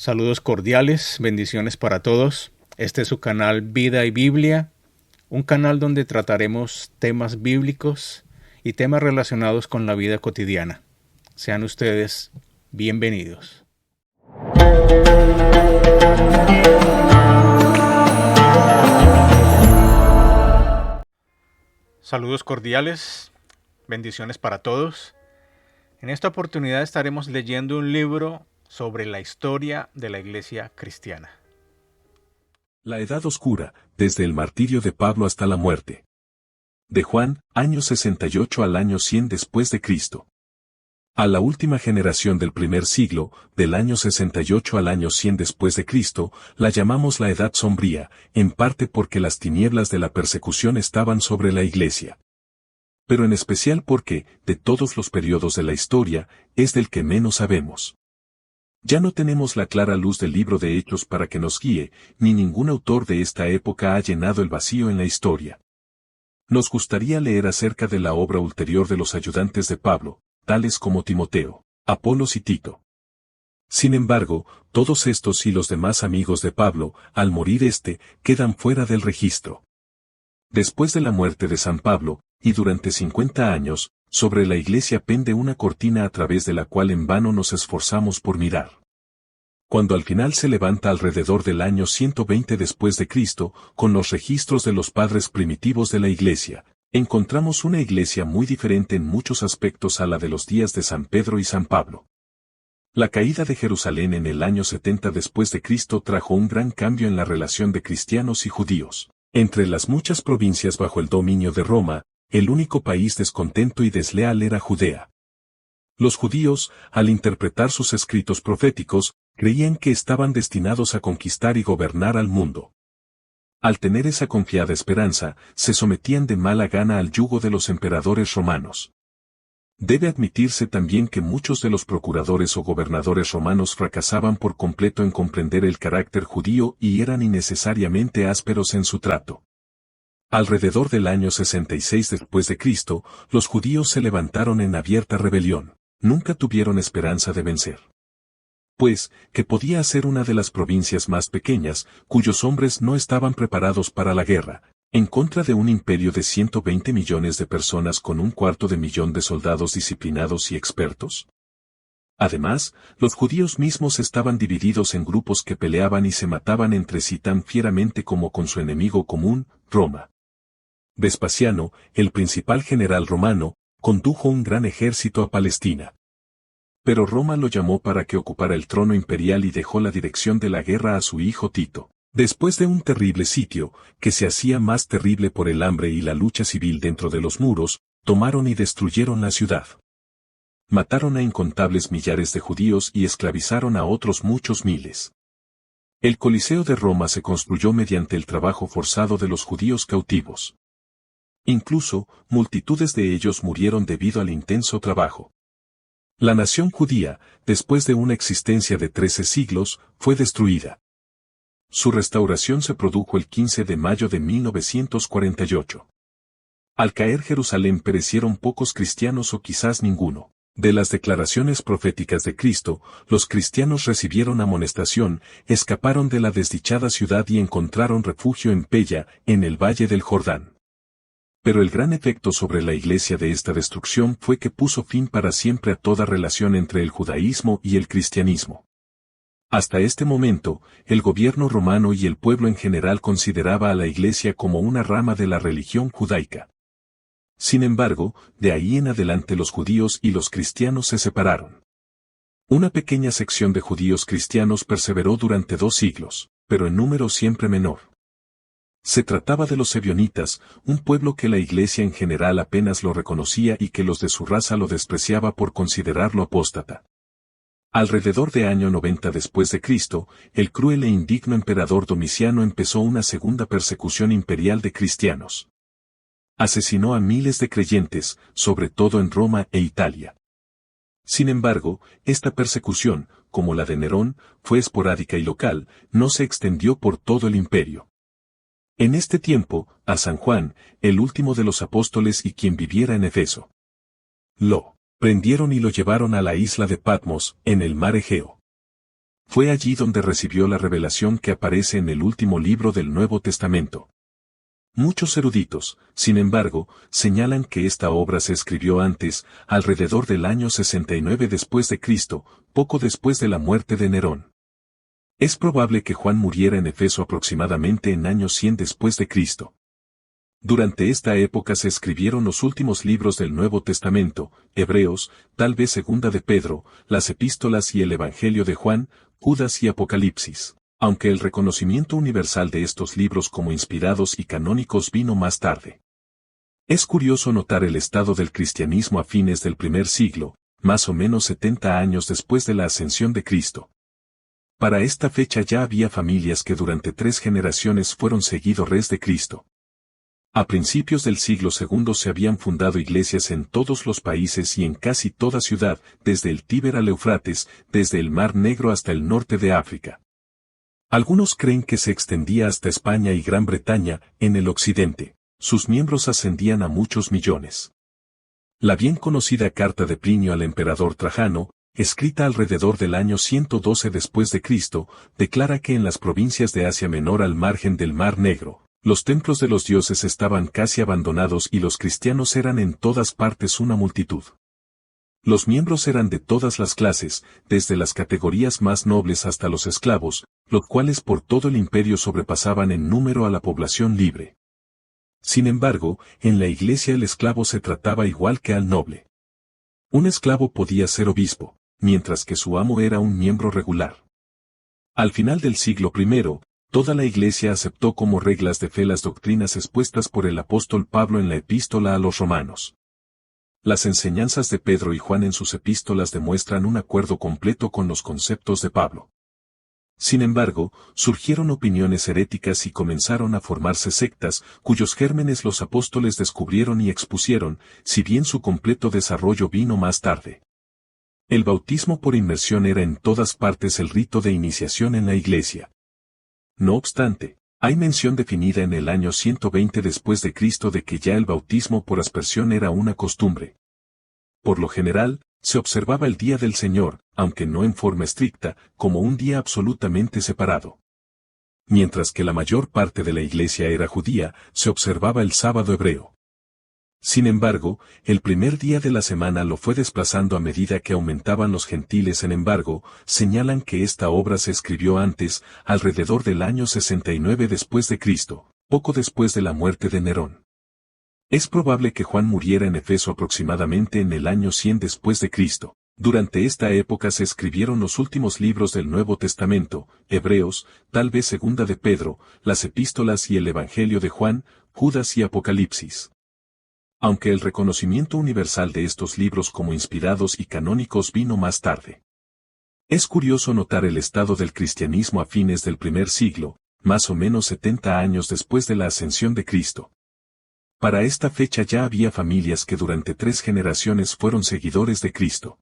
Saludos cordiales, bendiciones para todos. Este es su canal Vida y Biblia, un canal donde trataremos temas bíblicos y temas relacionados con la vida cotidiana. Sean ustedes bienvenidos. Saludos cordiales, bendiciones para todos. En esta oportunidad estaremos leyendo un libro sobre la historia de la Iglesia cristiana. La Edad Oscura, desde el martirio de Pablo hasta la muerte. De Juan, año 68 al año 100 después de Cristo. A la última generación del primer siglo, del año 68 al año 100 después de Cristo, la llamamos la Edad Sombría, en parte porque las tinieblas de la persecución estaban sobre la Iglesia. Pero en especial porque, de todos los periodos de la historia, es del que menos sabemos. Ya no tenemos la clara luz del libro de Hechos para que nos guíe, ni ningún autor de esta época ha llenado el vacío en la historia. Nos gustaría leer acerca de la obra ulterior de los ayudantes de Pablo, tales como Timoteo, Apolos y Tito. Sin embargo, todos estos y los demás amigos de Pablo, al morir quedan fuera del registro. Después de la muerte de San Pablo, y durante 50 años, sobre la Iglesia pende una cortina a través de la cual en vano nos esforzamos por mirar. Cuando al final se levanta alrededor del año 120 después de Cristo, con los registros de los padres primitivos de la Iglesia, encontramos una Iglesia muy diferente en muchos aspectos a la de los días de San Pedro y San Pablo. La caída de Jerusalén en el año 70 después de Cristo trajo un gran cambio en la relación de cristianos y judíos. Entre las muchas provincias bajo el dominio de Roma, el único país descontento y desleal era Judea. Los judíos, al interpretar sus escritos proféticos, creían que estaban destinados a conquistar y gobernar al mundo. Al tener esa confiada esperanza, se sometían de mala gana al yugo de los emperadores romanos. Debe admitirse también que muchos de los procuradores o gobernadores romanos fracasaban por completo en comprender el carácter judío y eran innecesariamente ásperos en su trato. Alrededor del año 66 después de Cristo, los judíos se levantaron en abierta rebelión. Nunca tuvieron esperanza de vencer. Pues, que podía ser una de las provincias más pequeñas, cuyos hombres no estaban preparados para la guerra, en contra de un imperio de 120 millones de personas con 250.000 de soldados disciplinados y expertos. Además, los judíos mismos estaban divididos en grupos que peleaban y se mataban entre sí tan fieramente como con su enemigo común, Roma. Vespasiano, el principal general romano, condujo un gran ejército a Palestina. Pero Roma lo llamó para que ocupara el trono imperial y dejó la dirección de la guerra a su hijo Tito. Después de un terrible sitio, que se hacía más terrible por el hambre y la lucha civil dentro de los muros, tomaron y destruyeron la ciudad. Mataron a incontables millares de judíos y esclavizaron a otros muchos miles. El Coliseo de Roma se construyó mediante el trabajo forzado de los judíos cautivos. Incluso, multitudes de ellos murieron debido al intenso trabajo. La nación judía, después de una existencia de 13 siglos, fue destruida. Su restauración se produjo el 15 de mayo de 1948. Al caer Jerusalén perecieron pocos cristianos o quizás ninguno. De las declaraciones proféticas de Cristo, los cristianos recibieron amonestación, escaparon de la desdichada ciudad y encontraron refugio en Pella, en el valle del Jordán. Pero el gran efecto sobre la Iglesia de esta destrucción fue que puso fin para siempre a toda relación entre el judaísmo y el cristianismo. Hasta este momento, el gobierno romano y el pueblo en general consideraba a la Iglesia como una rama de la religión judaica. Sin embargo, de ahí en adelante los judíos y los cristianos se separaron. Una pequeña sección de judíos cristianos perseveró durante 2 siglos, pero en número siempre menor. Se trataba de los ebionitas, un pueblo que la Iglesia en general apenas lo reconocía y que los de su raza lo despreciaba por considerarlo apóstata. Alrededor de año 90 después de Cristo, el cruel e indigno emperador Domiciano empezó una segunda persecución imperial de cristianos. Asesinó a miles de creyentes, sobre todo en Roma e Italia. Sin embargo, esta persecución, como la de Nerón, fue esporádica y local, no se extendió por todo el imperio. En este tiempo, a San Juan, el último de los apóstoles y quien viviera en Efeso, lo prendieron y lo llevaron a la isla de Patmos, en el mar Egeo. Fue allí donde recibió la revelación que aparece en el último libro del Nuevo Testamento. Muchos eruditos, sin embargo, señalan que esta obra se escribió antes, alrededor del año 69 después de Cristo, poco después de la muerte de Nerón. Es probable que Juan muriera en Efeso aproximadamente en año 100 después de Cristo. Durante esta época se escribieron los últimos libros del Nuevo Testamento, Hebreos, tal vez Segunda de Pedro, las Epístolas y el Evangelio de Juan, Judas y Apocalipsis, aunque el reconocimiento universal de estos libros como inspirados y canónicos vino más tarde. Es curioso notar el estado del cristianismo a fines del primer siglo, más o menos 70 años después de la ascensión de Cristo. Para esta fecha ya había familias que durante 3 generaciones fueron seguidores de Cristo. A principios del siglo II se habían fundado iglesias en todos los países y en casi toda ciudad, desde el Tíber al Eufrates, desde el Mar Negro hasta el norte de África. Algunos creen que se extendía hasta España y Gran Bretaña, en el occidente. Sus miembros ascendían a muchos millones. La bien conocida carta de Plinio al emperador Trajano, escrita alrededor del año 112 después de Cristo, declara que en las provincias de Asia Menor al margen del Mar Negro, los templos de los dioses estaban casi abandonados y los cristianos eran en todas partes una multitud. Los miembros eran de todas las clases, desde las categorías más nobles hasta los esclavos, los cuales por todo el imperio sobrepasaban en número a la población libre. Sin embargo, en la iglesia el esclavo se trataba igual que al noble. Un esclavo podía ser obispo, mientras que su amo era un miembro regular. Al final del siglo I, toda la Iglesia aceptó como reglas de fe las doctrinas expuestas por el apóstol Pablo en la epístola a los romanos. Las enseñanzas de Pedro y Juan en sus epístolas demuestran un acuerdo completo con los conceptos de Pablo. Sin embargo, surgieron opiniones heréticas y comenzaron a formarse sectas, cuyos gérmenes los apóstoles descubrieron y expusieron, si bien su completo desarrollo vino más tarde. El bautismo por inmersión era en todas partes el rito de iniciación en la Iglesia. No obstante, hay mención definida en el año 120 después de Cristo de que ya el bautismo por aspersión era una costumbre. Por lo general, se observaba el día del Señor, aunque no en forma estricta, como un día absolutamente separado. Mientras que la mayor parte de la iglesia era judía, se observaba el sábado hebreo. Sin embargo, el primer día de la semana lo fue desplazando a medida que aumentaban los gentiles. Sin embargo, señalan que esta obra se escribió antes, alrededor del año 69 después de Cristo, poco después de la muerte de Nerón. Es probable que Juan muriera en Efeso aproximadamente en el año 100 después de Cristo. Durante esta época se escribieron los últimos libros del Nuevo Testamento, Hebreos, tal vez Segunda de Pedro, las Epístolas y el Evangelio de Juan, Judas y Apocalipsis. Aunque el reconocimiento universal de estos libros como inspirados y canónicos vino más tarde. Es curioso notar el estado del cristianismo a fines del primer siglo, más o menos 70 años después de la ascensión de Cristo. Para esta fecha ya había familias que durante 3 generaciones fueron seguidores de Cristo.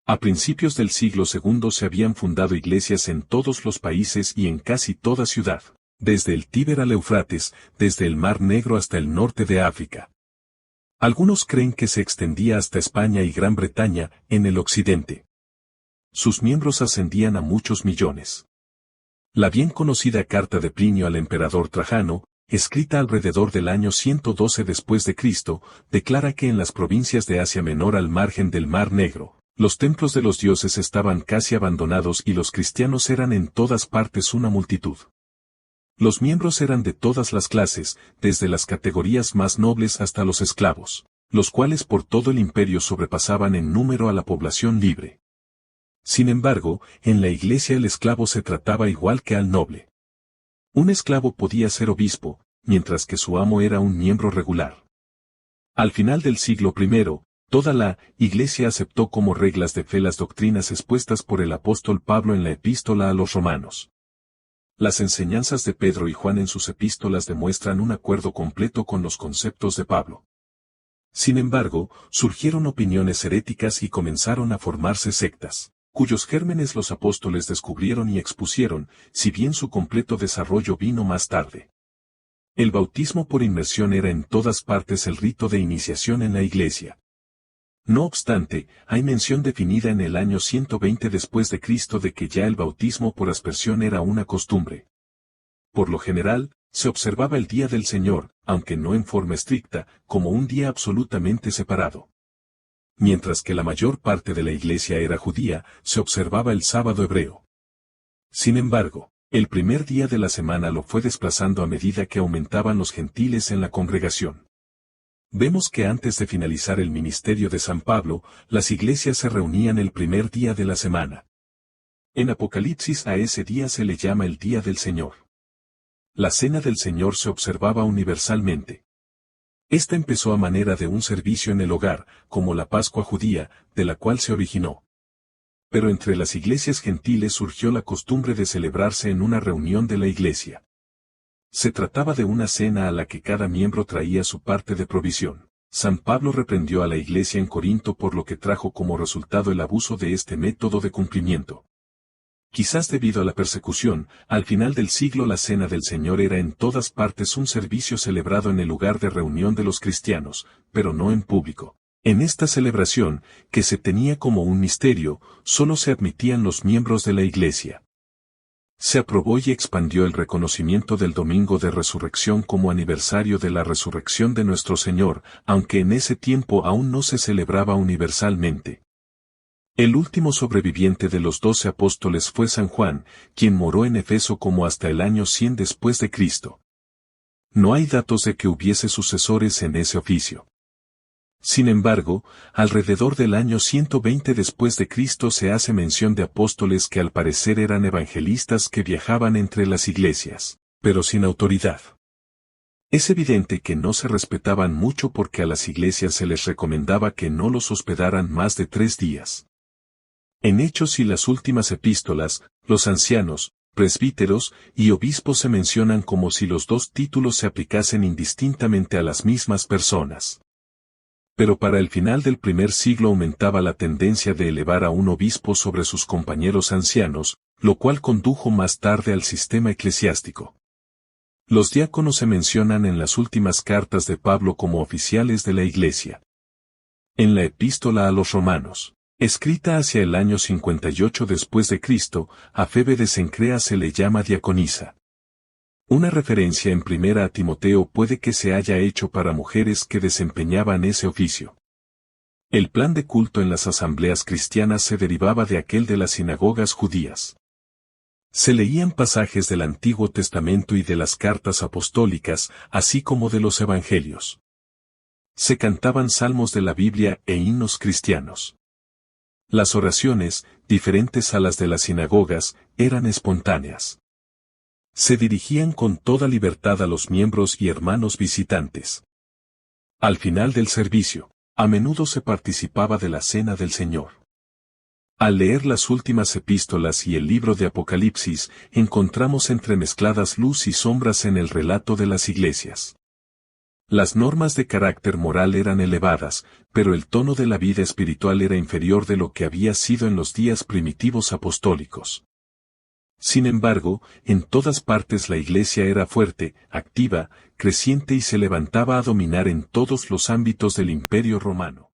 A principios del siglo II se habían fundado iglesias en todos los países y en casi toda ciudad, desde el Tíber al Eufrates, desde el Mar Negro hasta el norte de África. Algunos creen que se extendía hasta España y Gran Bretaña, en el occidente. Sus miembros ascendían a muchos millones. La bien conocida carta de Plinio al emperador Trajano, escrita alrededor del año 112 después de Cristo, declara que en las provincias de Asia Menor al margen del Mar Negro, los templos de los dioses estaban casi abandonados y los cristianos eran en todas partes una multitud. Los miembros eran de todas las clases, desde las categorías más nobles hasta los esclavos, los cuales por todo el imperio sobrepasaban en número a la población libre. Sin embargo, en la iglesia el esclavo se trataba igual que al noble. Un esclavo podía ser obispo, mientras que su amo era un miembro regular. Al final del siglo I, toda la Iglesia aceptó como reglas de fe las doctrinas expuestas por el apóstol Pablo en la epístola a los romanos. Las enseñanzas de Pedro y Juan en sus epístolas demuestran un acuerdo completo con los conceptos de Pablo. Sin embargo, surgieron opiniones heréticas y comenzaron a formarse sectas, cuyos gérmenes los apóstoles descubrieron y expusieron, si bien su completo desarrollo vino más tarde. El bautismo por inmersión era en todas partes el rito de iniciación en la Iglesia. No obstante, hay mención definida en el año 120 después de Cristo de que ya el bautismo por aspersión era una costumbre. Por lo general, se observaba el día del Señor, aunque no en forma estricta, como un día absolutamente separado. Mientras que la mayor parte de la iglesia era judía, se observaba el sábado hebreo. Sin embargo, el primer día de la semana lo fue desplazando a medida que aumentaban los gentiles en la congregación. Vemos que antes de finalizar el ministerio de San Pablo, las iglesias se reunían el primer día de la semana. En Apocalipsis a ese día se le llama el Día del Señor. La Cena del Señor se observaba universalmente. Esta empezó a manera de un servicio en el hogar, como la Pascua judía, de la cual se originó. Pero entre las iglesias gentiles surgió la costumbre de celebrarse en una reunión de la iglesia. Se trataba de una cena a la que cada miembro traía su parte de provisión. San Pablo reprendió a la iglesia en Corinto por lo que trajo como resultado el abuso de este método de cumplimiento. Quizás debido a la persecución, al final del siglo la Cena del Señor era en todas partes un servicio celebrado en el lugar de reunión de los cristianos, pero no en público. En esta celebración, que se tenía como un misterio, solo se admitían los miembros de la iglesia. Se aprobó y expandió el reconocimiento del Domingo de Resurrección como aniversario de la resurrección de nuestro Señor, aunque en ese tiempo aún no se celebraba universalmente. El último sobreviviente de los 12 apóstoles fue San Juan, quien moró en Efeso como hasta el año 100 después de Cristo. No hay datos de que hubiese sucesores en ese oficio. Sin embargo, alrededor del año 120 después de Cristo se hace mención de apóstoles que al parecer eran evangelistas que viajaban entre las iglesias, pero sin autoridad. Es evidente que no se respetaban mucho porque a las iglesias se les recomendaba que no los hospedaran más de 3 días. En Hechos y las últimas epístolas, los ancianos, presbíteros y obispos se mencionan como si los dos títulos se aplicasen indistintamente a las mismas personas. Pero para el final del primer siglo aumentaba la tendencia de elevar a un obispo sobre sus compañeros ancianos, lo cual condujo más tarde al sistema eclesiástico. Los diáconos se mencionan en las últimas cartas de Pablo como oficiales de la Iglesia. En la epístola a los Romanos, escrita hacia el año 58 después de Cristo, a Febe de Cencrea se le llama diaconisa. Una referencia en primera a Timoteo puede que se haya hecho para mujeres que desempeñaban ese oficio. El plan de culto en las asambleas cristianas se derivaba de aquel de las sinagogas judías. Se leían pasajes del Antiguo Testamento y de las cartas apostólicas, así como de los evangelios. Se cantaban salmos de la Biblia e himnos cristianos. Las oraciones, diferentes a las de las sinagogas, eran espontáneas. Se dirigían con toda libertad a los miembros y hermanos visitantes. Al final del servicio, a menudo se participaba de la Cena del Señor. Al leer las últimas epístolas y el libro de Apocalipsis, encontramos entremezcladas luz y sombras en el relato de las iglesias. Las normas de carácter moral eran elevadas, pero el tono de la vida espiritual era inferior de lo que había sido en los días primitivos apostólicos. Sin embargo, en todas partes la iglesia era fuerte, activa, creciente y se levantaba a dominar en todos los ámbitos del Imperio Romano.